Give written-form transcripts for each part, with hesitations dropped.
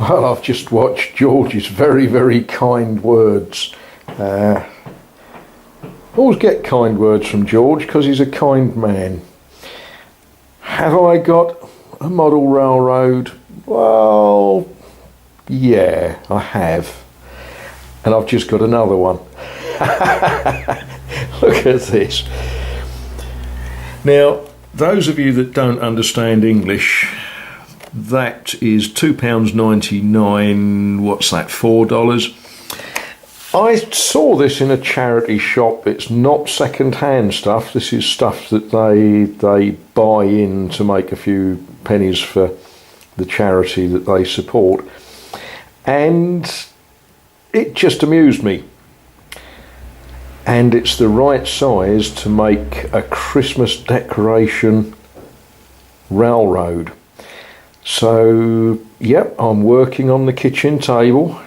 Well, I've just watched George's very, very kind words. Always get kind words from George because he's a kind man. Have I got a model railroad? Well, yeah, I have. And I've just got another one. Look at this. Now, those of you that don't understand English, that is £2.99, what's that, $4? I saw this in a charity shop. It's not second-hand stuff. This is stuff that they buy in to make a few pennies for the charity that they support. And it just amused me. And it's the right size to make a Christmas decoration railroad. So, yep, I'm working on the kitchen table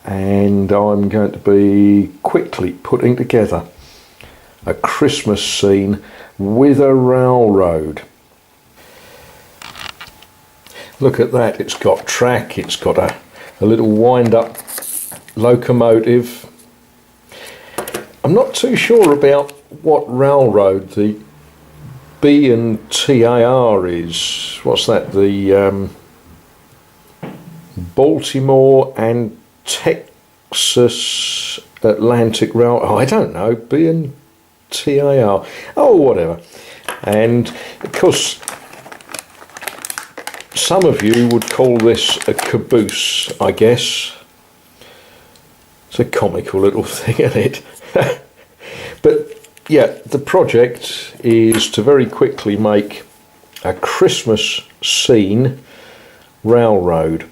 and I'm going to be quickly putting together a Christmas scene with a railroad. Look at that, it's got track, it's got a little wind-up locomotive. I'm not too sure about what railroad the B and TAR is. What's that? The Baltimore and Texas Atlantic Rail. Oh, I don't know. B and TAR. Oh, whatever. And of course, some of you would call this a caboose, I guess. It's a comical little thing, isn't it? But yeah, the project is to very quickly make a Christmas scene railroad.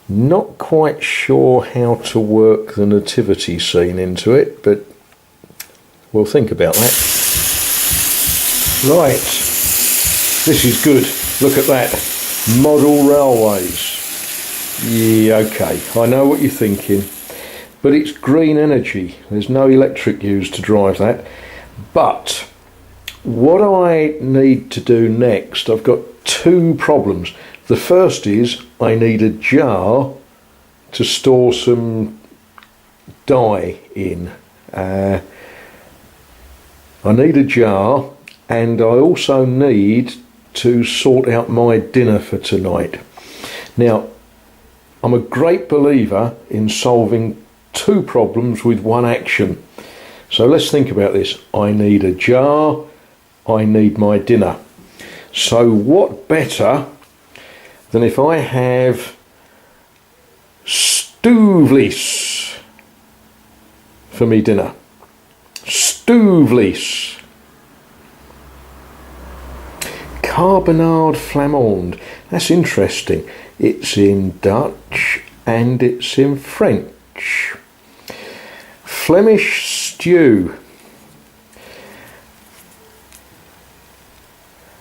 Not quite sure how to work the nativity scene into it, but we'll think about that. Right, this is good. Look at that. Model railways. Yeah, okay, I know what you're thinking. But it's green energy. There's no electric used to drive that. But what I need to do next, I've got two problems. The first is I need a jar to store some dye in. I need a jar, and I also need to sort out my dinner for tonight. Now, I'm a great believer in solving two problems with one action. So let's think about this. I need a jar, I need my dinner. So what better than if I have stewvlees for me dinner? Stewvlees. Carbonade flamande. That's interesting. It's in Dutch and it's in French. Flemish stew,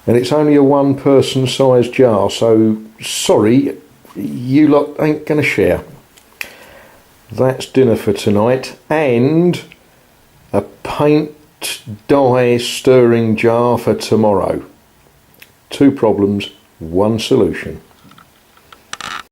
and it's only a one-person size jar, so sorry, you lot ain't gonna share. That's dinner for tonight, and a paint dye stirring jar for tomorrow. Two problems, one solution.